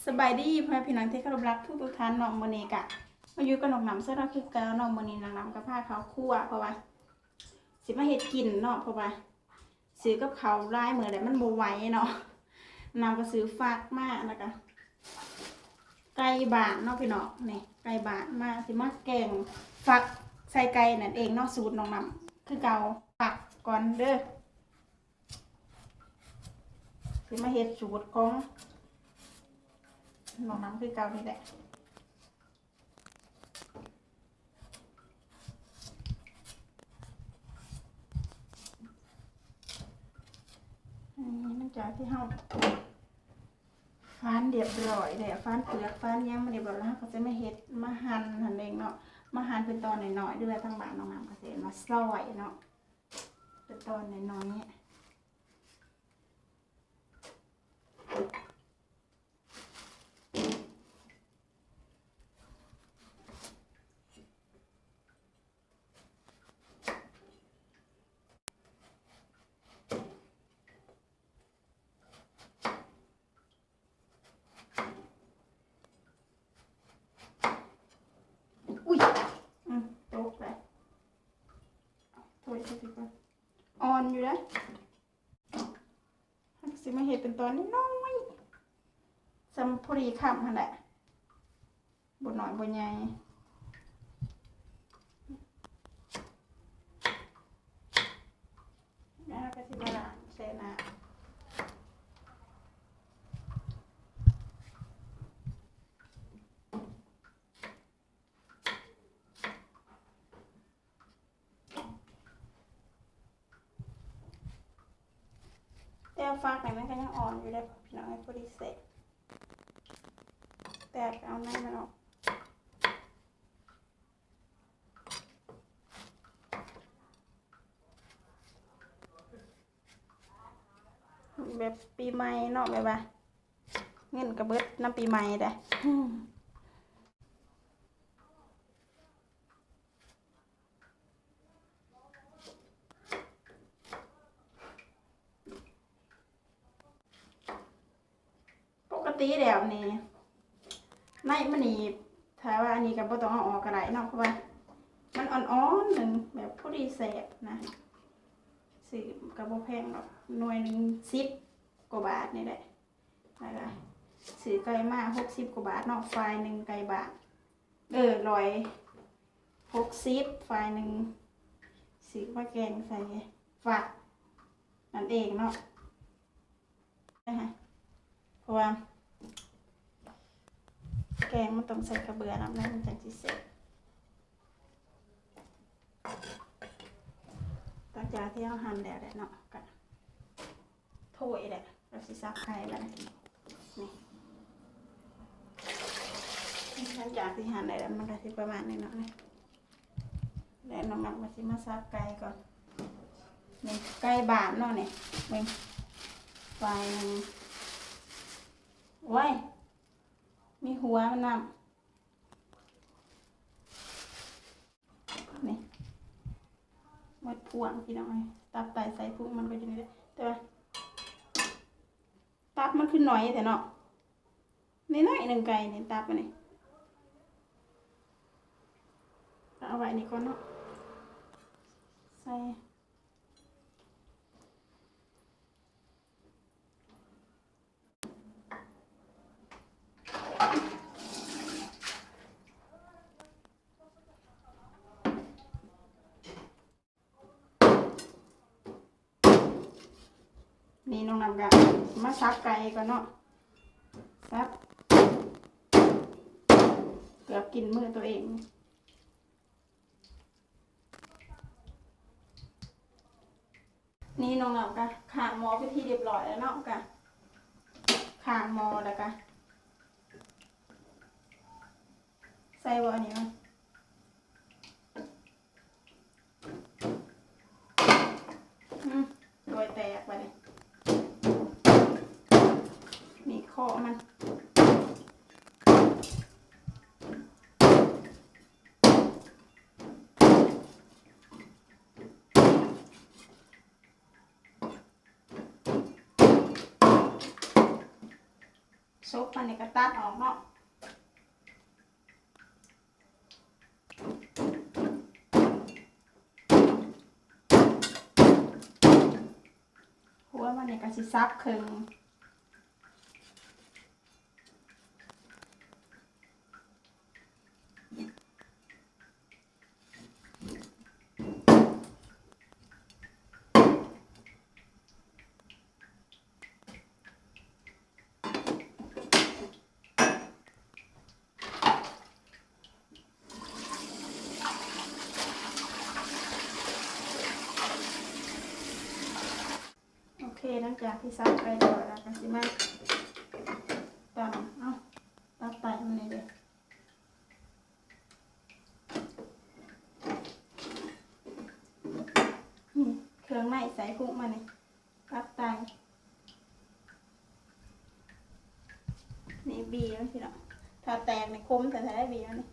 สบายดีพ่อพี่น้องที่เคารพรักทุกท่านน้องโมเนกะมาอยู่กับน้องน้ำเสื้อราคือเกาน้องโมนีน้องน้ำกับผ้าเขาคั่วเพราะว่าสิมาเห็ดกินเนาะเพราะว่าซื้อกับเขาร้ายเหมือนแต่มันโบไหวเนาะน้ำก็ซื้อฝากมากนะคะไก่บานเนาะพี่น้องนี่ไก่บานมาสิมาแกงฝักใส่ไก่นั่นเองเนาะสูตรน้องน้ำคือเกาฝักก่อนเด้อสิมาเห็ดสูตรของน้องน้ำคือเกานี่แหละนั่นจากที่เราฟ้านเรียบร้อยเลยฟ้านเปลือกฟ้านยังไม่เรียบร้อยแล้วเขาจะไม่เห็ดมาหั่นเองเนาะมาหั่นเป็นตอนหน่อยๆด้วยทั้งบ้านน้องน้ำเกษตรมาซอยเนาะเป็นตอนหน่อยๆตกเลยโถยสิก่อนอ่อนอยู่นะสิมาเห็ดเป็นตอนน้อยๆจำพอดีคำหั่นแหละบนหน่อยบนใหญ่แล้วก็สิบล้างเสนาแต่ฟักไหนมันก็ยังอ่อนอยู่เลยพี่น้องให้พอดีเสร็จแต่เอาในมันออกแบบปีใหม่เนาะแบบว่าเงินกระเบิดน้ำปีใหม่ได้ปกติแล้วนี่ในมันนี่ถ้าว่าอันนี้ก็บ่ต้องเอาออกก็ได้เนาะเพราะว่ามันอ่อนๆหนึ่งแบบพอดีเสร็จนะซื้อกับบ่แพงหรอกหน่วยหนึ่ง10 กว่าบาทนี่แหละอะไรซื้อไก่มา60 กว่าบาทเนาะไฟหนึ่งไก่บาท160ไฟหนึ่งซื้อมาแกงใส่ฝักนั่นเองเนาะนะคะเพราะว่าแกงมันต้องใส่กระเบือน้ำนั่นมันจังสิเสร็จตอนจากที่เราหั่นแล้วเนาะกันโถยแหละเราสิซับไข่แล้วนี่หลังจากที่หั่นแล้วมันก็สิประมาณนี้เนาะนี่แล้วน้ำมันสิมาซับไก่ก่อนนี่ไก่บานเนาะนี่มึงไฟนึงไว้มีหัวมันนำนี่หมดพวงพี่น้องตับไตใส่พุงมันก็อยู่นี่เลยแต่ว่าตับมันคือหน่อยแต่เนาะนี่น้อยหนึ่งไก่เนี่ยตับมันนี่เอาไว้นี่ก่อนเนาะใส่นี่น้องนำกันมาซับไก่ก่อนเนาะซับเกือบกินมือตัวเองนี่น้องนำกันขางหม้อไปที่เรียบร้อยแล้วเนาะกันขางหม้อแล้วกันใส่บ่อันนี้มั้ยโดยแตกไปเลยนี่ข้อมัน ซุปมันนี่ก็ตัดออกเนาะหัวมันนี่ก็สิซับครึ่งโอเคหลังจากที่ซับไปเรียบร้อยแล้วก็สิมาตำตัดไตมันนี่เด้อเครื่องในใส่คุกมานี่ตัดไตนี่บีมันพี่เนาะถ้าแตกในคมแต่ถ้าได้บีมันนี่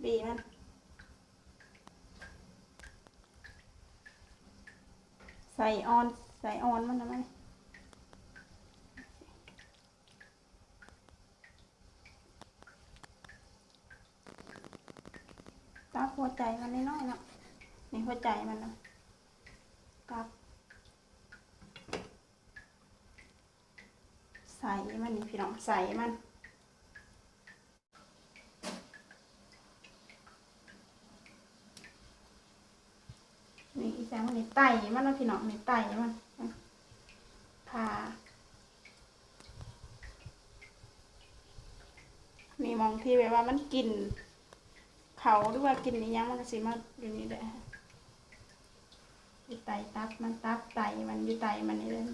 บีมันใส่ออนมันทำไมตับหัวใจมันน้อยๆเนาะนี่หัวใจมันเนาะตับใส่มันนี่พี่น้องใส่มันนี่อีแซงมันนี่ไตมันเนาะพี่น้องนี่ไตมันผ่านี่มองที่แบบว่ามันกินเขาหรือว่ากินนี่ยังมันก็สิมาอยู่นี่แหละอยู่ไตตับมันตับไตมันอยู่ไตมันนี่เลย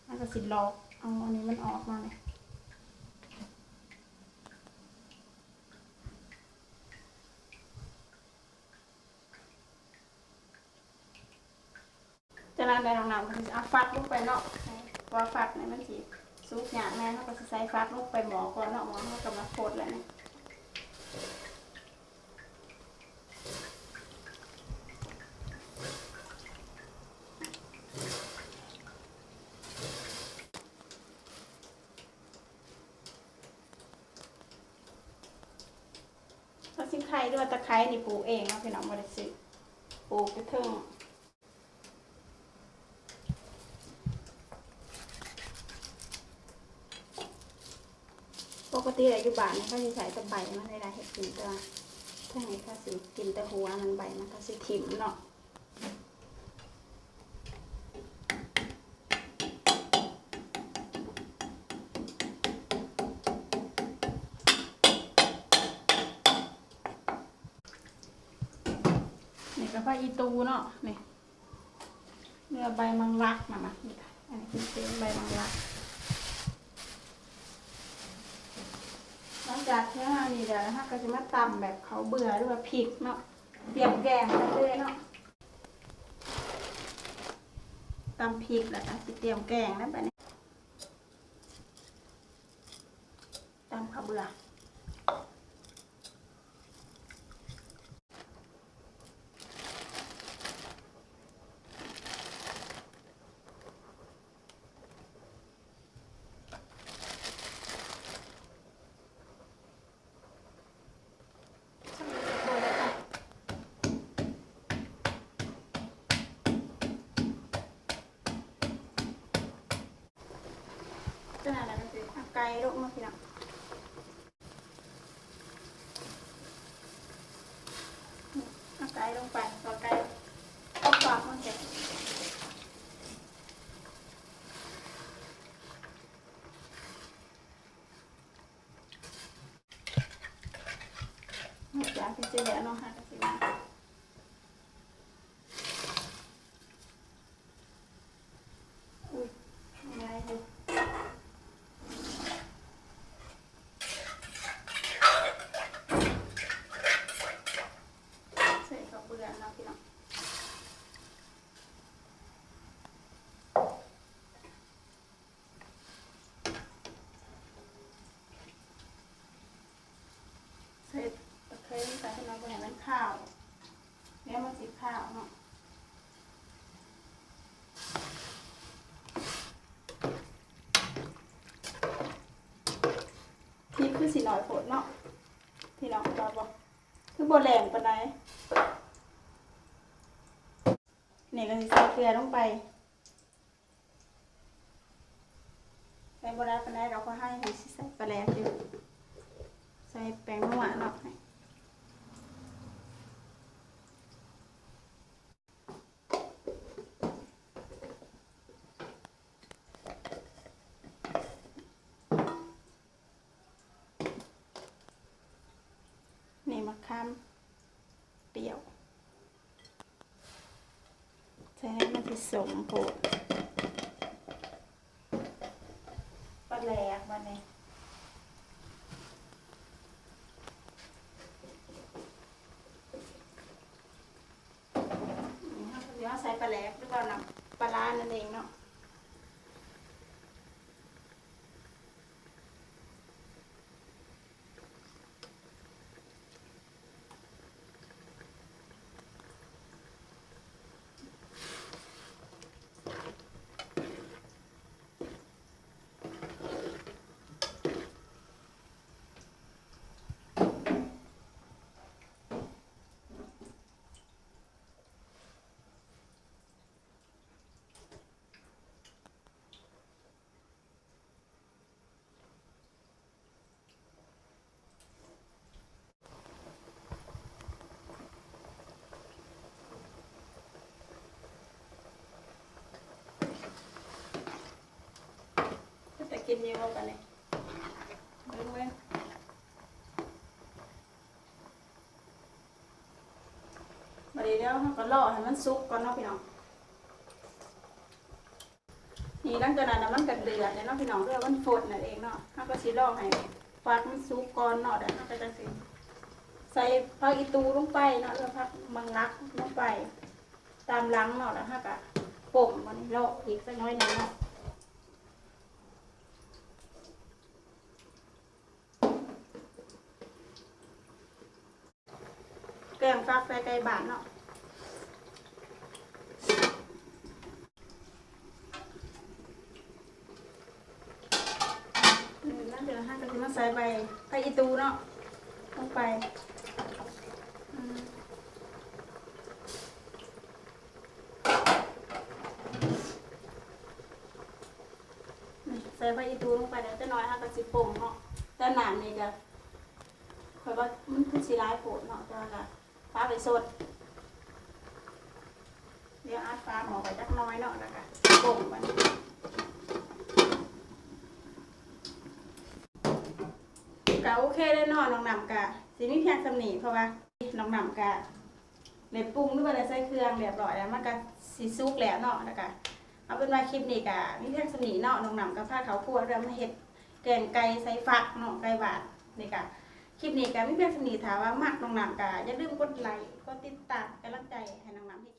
มันก็สิหลอกเอาอันนี้มันออกมาเลยจากนั้นได้ลองนำก็จะเอาฟักลงไปเนาะว่าฟักเนี่ยมันสิซุปอย่างแม่เขาก็จะใส่ฟักลงไปหมอก่อนเนาะหมอเขากำลังโคตรแล้วเนี่ยเราซิ้งไข่ด้วยตะไคร้นี่ปลูกเองเนาะพี่น้องบริสุทธิ์ปลูกไปเถิงปกติอายุบ้านเนี่ยเขาจะใส่ตะไบมันได้เห็ดกินตัวถ้าไงเขาสิกินแต่หัวมันใบมันก็สิถิ่มเนาะนี่ก็ผ้าอีตูเนาะนี่เนื้อใบมังลักมานี่ค่ะอันนี้คือใบมังลักหลังจากที่เรานี่เดี๋ยวเราก็จะมาตำแบบเขาเบื่อหรือว่าพริกเนาะเตรียมแกงกันเลยเนาะตำพริกแล้วก็จะเตรียมแกงแล้วไปนี่ตำเขาเบื่อขนาดนั้นคือไก่ลงมาพี่น้องเอาไก่ลงไปต่อไก่เอาปากมันเสร็จอยากจะเสียเนาะค่ะสิมาอุ้ยอะไรอยู่ใส่ข้าวเบื่อเนาะพี่น้องใส่ต บ่ให้มันข้าวแล้วมันสิข้าวเนาะที่คือสิหน่อยโผดเนาะที่น้องบอกคือบ่แรงปานใดนี่ก็สิใส่เกลือลงไปใส่บ่ได้ปานใดเราก็ให้สิใส่ปลาแหลกอยู่ใส่แป้งนัวเนาะนี่มะขามเปรี้ยวใส่ให้มันผสมโผดปลาแหลกมาเนี่ยเดี๋ยวใส่ปลาแหลกหรือว่าน้ำปลาร้านั่นเองเนาะจะกินเยอะกันเลยเบิ่งเบิ่งมาเดี๋ยวเราก็รอให้มันสุกก่อนเนาะพี่น้องนี่หลังจากนั้นมันก็เดือดแล้วเนาะพี่น้องเรื่องมันฝดนั่นเองเนาะเราก็สิรอให้ฟักมันสุกก่อนเนาะเดี๋ยวเราก็จะใส่ผักอีตูลงไปเนาะแล้วผักมังลักลงไปตามหลังเนาะแล้วเราก็ป่มมันรออีกสักน้อยหนึงเนาะแกงฟักใส่ไก่บ้านเนาะนั่นเดี๋ยวให้ก็จะมาใส่ใบไผ่อีตูเนาะลงไปใส่ไผ่อีตูลงไปแล้วจะน้อยให้ก็สิป่งเนาะแต่หนามนี่ก็ค่อยว่ามันคือสิร้ายโผดเนาะแต่ว่าก็ฟ้าไปสดเดี๋ยวอัดฟ้าหมอไปจักน้อยเนาะแล้วก็ป่งมันก็โอเคได้เนาะน้องนำกะสิมีเพียงสำนีเพราะว่าน้องนำกะในปรุงหรือว่าในใส่เครื่องเรียบร้อยแล้วมันก็สิสุกแล้วเนาะแล้วก็เอาเป็นว่าคลิปนี้กะมีเพียงสำนีเนาะน้องนำกับผ้าเขาวคั่วเรื่องมาเฮ็ดแกงไก่ใส่ฟักเนาะไก่บาดนี่กะคลิปนี้กะมีเพียงสำนีถามว่ามักน้องนำกะอย่าลืมกดไลค์กดติดตามกำลังใจให้น้องนำให้